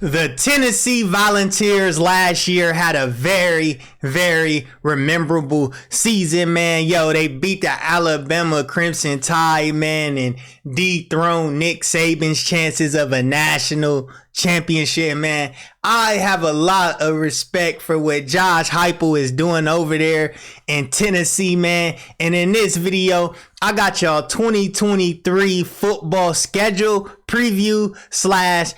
The Tennessee Volunteers last year had a very, very memorable season, man. Yo, they beat the Alabama Crimson Tide, man, and dethroned Nick Saban's chances of a national championship, man. I have a lot of respect for what Josh Heupel is doing over there in Tennessee, man. And in this video, I got y'all 2023 football schedule preview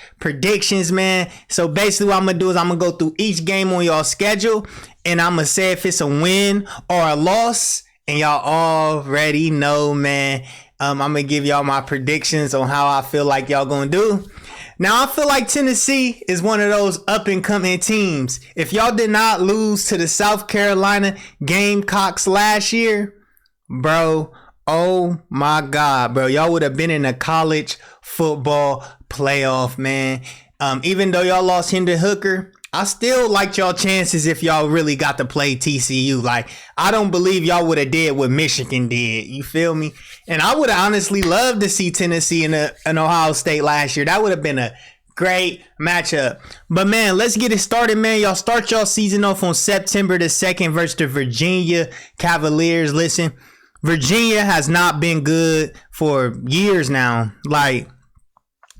/ predictions, man. So basically what I'm going to do is I'm going to go through each game on y'all schedule and I'm going to say if it's a win or a loss. And y'all already know, man. I'm going to give y'all my predictions on how I feel like y'all going to do. Now, I feel like Tennessee is one of those up-and-coming teams. If y'all did not lose to the South Carolina Gamecocks last year, bro, oh my God, bro. Y'all would have been in a college football playoff, man. Even though y'all lost Hendon Hooker, I still liked y'all chances if y'all really got to play TCU. Like, I don't believe y'all would have did what Michigan did. You feel me? And I would have honestly loved to see Tennessee in Ohio State last year. That would have been a great matchup. But, man, let's get it started, man. Y'all start y'all season off on September the 2nd versus the Virginia Cavaliers. Listen, Virginia has not been good for years now. Like,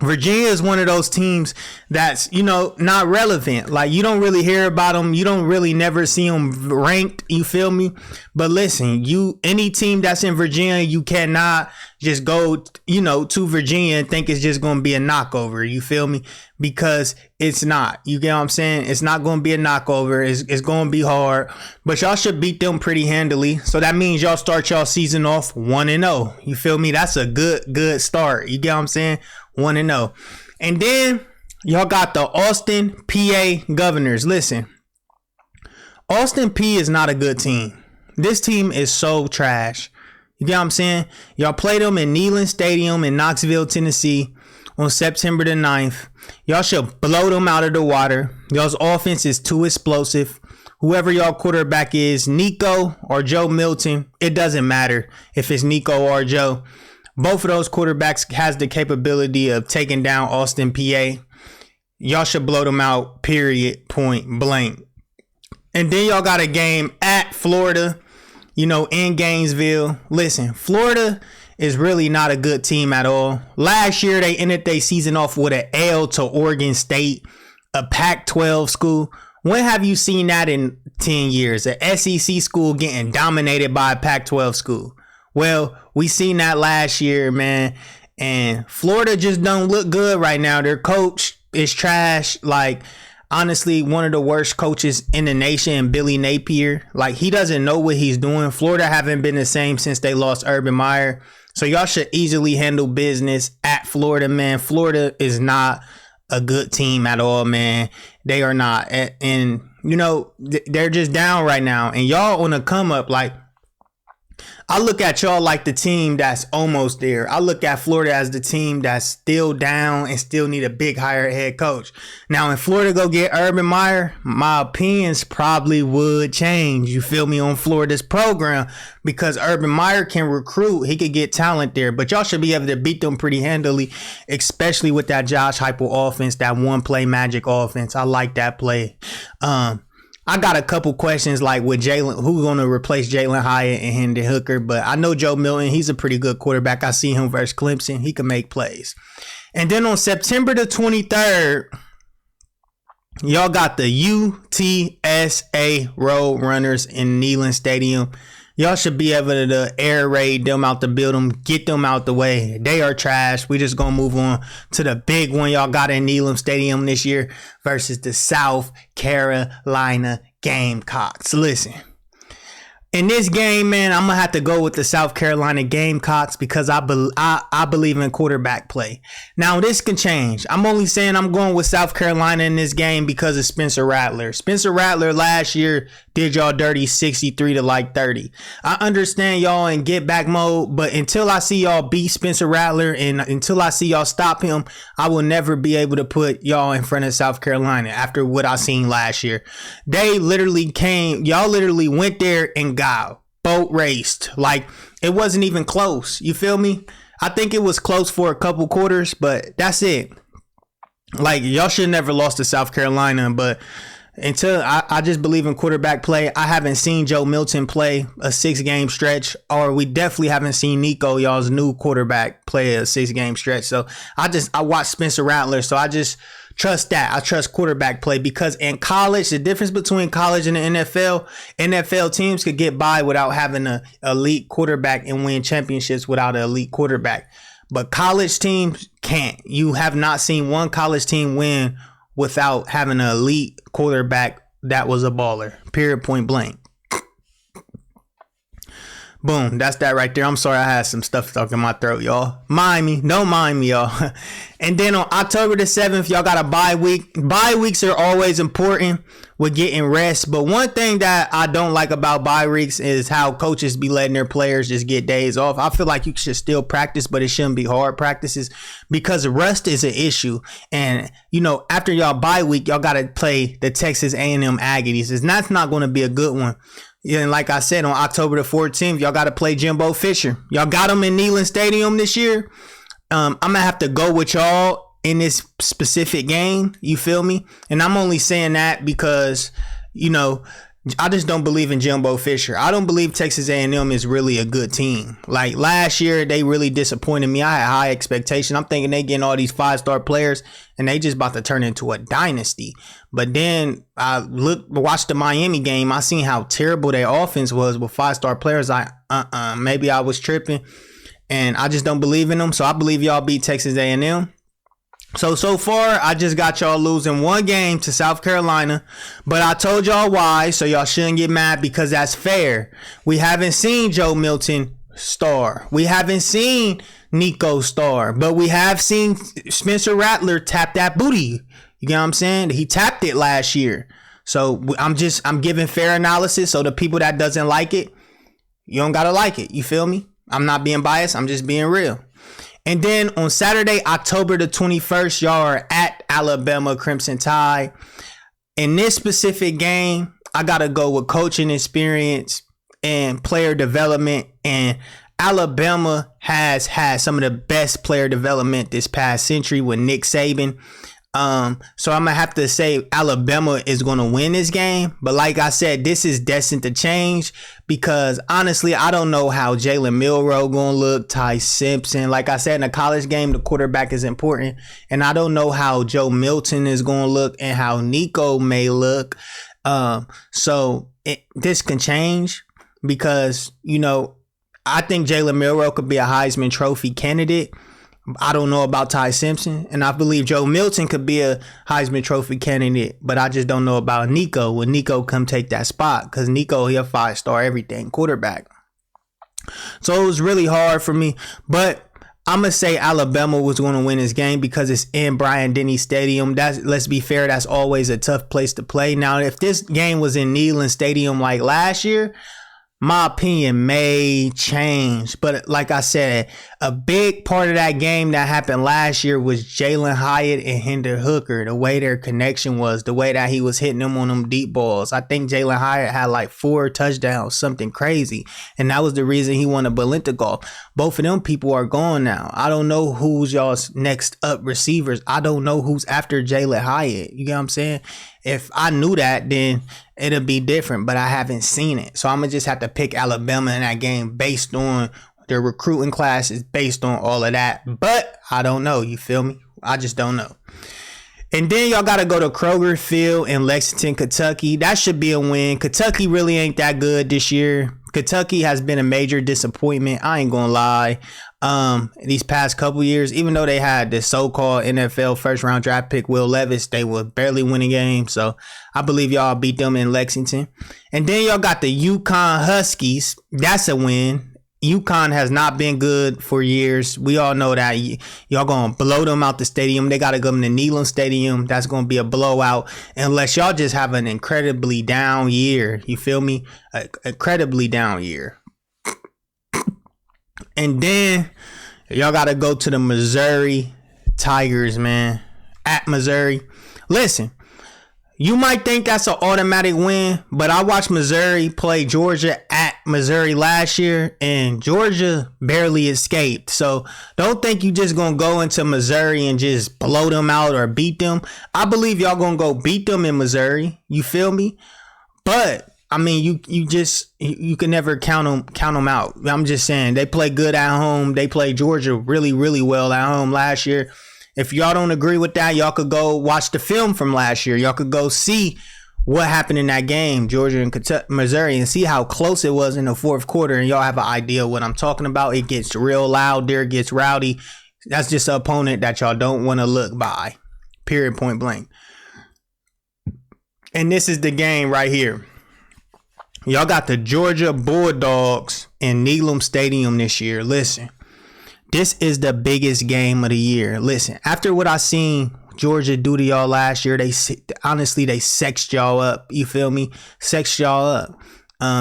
Virginia is one of those teams that's, not relevant. Like, you don't really hear about them. You don't really never see them ranked. You feel me? But listen, any team that's in Virginia, you cannot just go, to Virginia and think it's just going to be a knockover. You feel me? Because it's not. You get what I'm saying? It's not going to be a knockover. It's going to be hard. But y'all should beat them pretty handily. So that means y'all start y'all season off 1-0. You feel me? That's a good start. You get what I'm saying? 1-0. And then y'all got the Austin, PA Governors. Listen, Austin P is not a good team. This team is so trash. You get what I'm saying? Y'all played them in Neyland Stadium in Knoxville, Tennessee on September the 9th. Y'all should blow them out of the water. Y'all's offense is too explosive. Whoever y'all quarterback is, Nico or Joe Milton, it doesn't matter if it's Nico or Joe. Both of those quarterbacks has the capability of taking down Austin, PA. Y'all should blow them out, period, point blank. And then y'all got a game at Florida, in Gainesville. Listen, Florida is really not a good team at all. Last year, they ended their season off with an L to Oregon State, a Pac-12 school. When have you seen that in 10 years? An SEC school getting dominated by a Pac-12 school? Well, we seen that last year, man, and Florida just don't look good right now. Their coach is trash. Like, honestly, one of the worst coaches in the nation, Billy Napier. Like, he doesn't know what he's doing. Florida haven't been the same since they lost Urban Meyer. So y'all should easily handle business at Florida, man. Florida is not a good team at all, man. They are not. And they're just down right now. And y'all on a come up, like, I look at y'all like the team that's almost there. I look at Florida as the team that's still down and still need a big higher head coach. Now, when Florida go get Urban Meyer, my opinions probably would change. You feel me, on Florida's program, because Urban Meyer can recruit. He could get talent there, but y'all should be able to beat them pretty handily, especially with that Josh Heupel offense, that one play magic offense. I like that play. I got a couple questions like with Jalen, who's going to replace Jalen Hyatt and Hendon Hooker, but I know Joe Milton, he's a pretty good quarterback. I see him versus Clemson. He can make plays. And then on September the 23rd, y'all got the UTSA Road Runners in Neyland Stadium. Y'all should be able to air raid them out the building, get them out the way. They are trash. We just gonna move on to the big one y'all got in Neyland Stadium this year versus the South Carolina Gamecocks. Listen, in this game, man, I'm gonna have to go with the South Carolina Gamecocks because I believe in quarterback play. Now, this can change. I'm only saying I'm going with South Carolina in this game because of Spencer Rattler. Spencer Rattler last year did y'all dirty 63 to 30. I understand y'all in get back mode, but until I see y'all beat Spencer Rattler and until I see y'all stop him, I will never be able to put y'all in front of South Carolina after what I seen last year. Y'all literally went there and got boat raced. Like, it wasn't even close. You feel me? I think it was close for a couple quarters, but that's it. Like, y'all should have never lost to South Carolina, but until I just believe in quarterback play. I haven't seen Joe Milton play a 6-game stretch, or we definitely haven't seen Nico, y'all's new quarterback, play a 6-game stretch. So I watched Spencer Rattler, so I just trust that. I trust quarterback play, because in college, the difference between college and the NFL teams could get by without having an elite quarterback and win championships without an elite quarterback. But college teams can't. You have not seen one college team win without having an elite quarterback that was a baller. Period, point blank. Boom, that's that right there. I'm sorry, I had some stuff stuck in my throat, y'all. Mind me, don't mind me, y'all. And then on October the 7th, y'all got a bye week. Bye weeks are always important with getting rest. But one thing that I don't like about bye weeks is how coaches be letting their players just get days off. I feel like you should still practice, but it shouldn't be hard practices, because rust is an issue. And, you know, after y'all bye week, y'all got to play the Texas A&M Aggies. And that's not going to be a good one. Yeah, and like I said, on October the 14th, y'all got to play Jimbo Fisher. Y'all got him in Neyland Stadium this year. I'm going to have to go with y'all in this specific game. You feel me? And I'm only saying that because, you know, I just don't believe in Jimbo Fisher. I don't believe Texas A&M is really a good team. Like last year, they really disappointed me. I had high expectation. I'm thinking they getting all these 5-star players and they just about to turn into a dynasty. But then I watched the Miami game. I seen how terrible their offense was with 5-star players. Maybe I was tripping, and I just don't believe in them. So I believe y'all beat Texas A&M. So far, I just got y'all losing one game to South Carolina, but I told y'all why, so y'all shouldn't get mad, because that's fair. We haven't seen Joe Milton star. We haven't seen Nico star, but we have seen Spencer Rattler tap that booty. You get what I'm saying? He tapped it last year. So I'm giving fair analysis, so the people that doesn't like it, you don't gotta like it. You feel me? I'm not being biased. I'm just being real. And then on Saturday, October the 21st, y'all are at Alabama Crimson Tide. In this specific game, I got to go with coaching experience and player development. And Alabama has had some of the best player development this past century with Nick Saban. So I'm going to have to say Alabama is going to win this game. But like I said, this is destined to change, because honestly, I don't know how Jalen Milroe going to look, Ty Simpson. Like I said, in a college game, the quarterback is important. And I don't know how Joe Milton is going to look and how Nico may look. So this can change, because, you know, I think Jalen Milroe could be a Heisman Trophy candidate. I don't know about Ty Simpson, and I believe Joe Milton could be a Heisman Trophy candidate, but I just don't know about Nico. Will Nico come take that spot? Because Nico, he a 5-star everything quarterback. So it was really hard for me, but I'm going to say Alabama was going to win this game because it's in Bryant-Denny Stadium. Let's be fair, that's always a tough place to play. Now, if this game was in Neyland Stadium like last year, my opinion may change. But like I said, a big part of that game that happened last year was Jalen Hyatt and Hendon Hooker, the way their connection was, the way that he was hitting them on them deep balls. I think Jalen Hyatt had like 4 touchdowns, something crazy. And that was the reason he won a Biletnikoff. Both of them people are gone now. I don't know who's y'all's next up receivers. I don't know who's after Jalen Hyatt. You get what I'm saying? If I knew that, then it'll be different, but I haven't seen it. So I'm going to just have to pick Alabama in that game based on their recruiting classes, based on all of that. But I don't know. You feel me? I just don't know. And then y'all got to go to Kroger Field in Lexington, Kentucky. That should be a win. Kentucky really ain't that good this year. Kentucky has been a major disappointment. I ain't going to lie. These past couple years, even though they had this so-called NFL first-round draft pick, Will Levis, they were barely winning games. So I believe y'all beat them in Lexington. And then y'all got the UConn Huskies. That's a win. UConn has not been good for years. We all know that. Y'all going to blow them out the stadium. They got to go to Neyland Stadium. That's going to be a blowout unless y'all just have an incredibly down year. You feel me? Incredibly down year. And then y'all got to go to the Missouri Tigers, man. At Missouri. Listen, You might think that's an automatic win, but I watched Missouri play Georgia at Missouri last year, and Georgia barely escaped. So don't think you just going to go into Missouri and just blow them out or beat them. I believe y'all going to go beat them in Missouri. You feel me? But I mean, you can never count them out. I'm just saying, they play good at home. They play Georgia really, really well at home last year. If y'all don't agree with that, y'all could go watch the film from last year. Y'all could go see what happened in that game, Georgia and Missouri, and see how close it was in the fourth quarter. And y'all have an idea of what I'm talking about. It gets real loud there. It gets rowdy. That's just an opponent that y'all don't want to look by. Period, point blank. And this is the game right here. Y'all got the Georgia Bulldogs in Neyland Stadium this year. Listen. This is the biggest game of the year. Listen, after what I seen Georgia do to y'all last year, they sexed y'all up. You feel me? Sexed y'all up.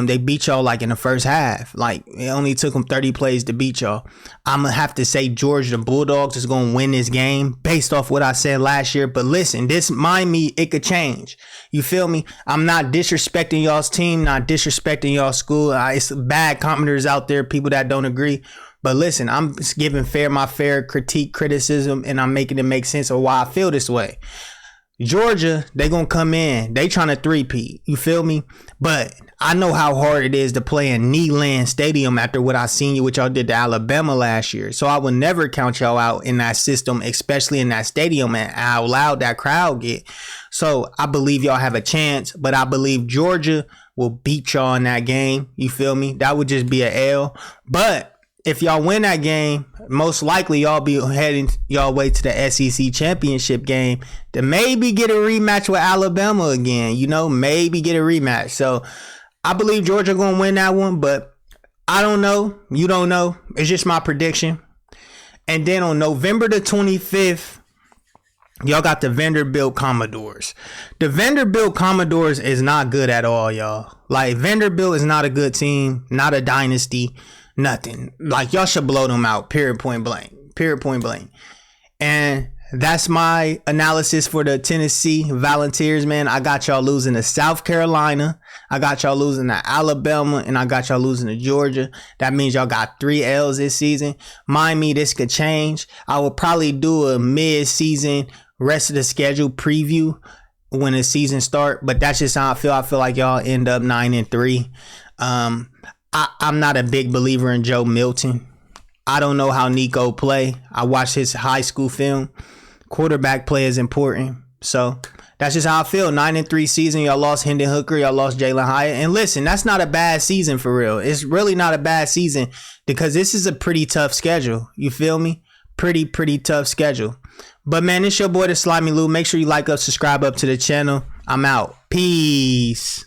They beat y'all like in the first half. Like, it only took them 30 plays to beat y'all. I'm going to have to say Georgia Bulldogs is going to win this game based off what I said last year. But listen, this mind me, it could change. You feel me? I'm not disrespecting y'all's team, not disrespecting y'all's school. It's bad commenters out there, people that don't agree. But listen, I'm giving my fair criticism, and I'm making it make sense of why I feel this way. Georgia, they gonna come in. They trying to three-peat. You feel me? But I know how hard it is to play in Neyland Stadium after what I seen what y'all did to Alabama last year. So I would never count y'all out in that system, especially in that stadium, and how loud that crowd get. So I believe y'all have a chance, but I believe Georgia will beat y'all in that game. You feel me? That would just be an L. But if y'all win that game, most likely y'all be heading y'all way to the SEC championship game to maybe get a rematch with Alabama again. You know, maybe get a rematch. So I believe Georgia gonna win that one, but I don't know. You don't know. It's just my prediction. And then on November the 25th, y'all got the Vanderbilt Commodores. The Vanderbilt Commodores is not good at all, y'all. Like, Vanderbilt is not a good team, not a dynasty. Nothing. Like, y'all should blow them out. Period, point blank. Period, point blank. And that's my analysis for the Tennessee Volunteers, man. I got y'all losing to South Carolina. I got y'all losing to Alabama. And I got y'all losing to Georgia. That means y'all got 3 L's this season. Mind me, this could change. I will probably do a mid-season rest of the schedule preview when the season start. But that's just how I feel. I feel like y'all end up 9-3. I'm not a big believer in Joe Milton. I don't know how Nico play. I watched his high school film. Quarterback play is important. So that's just how I feel. 9-3 season. Y'all lost Hendon Hooker. Y'all lost Jalen Hyatt. And listen, that's not a bad season for real. It's really not a bad season because this is a pretty tough schedule. You feel me? Pretty tough schedule. But man, it's your boy, the Slimy Lou. Make sure you like us, subscribe up to the channel. I'm out. Peace.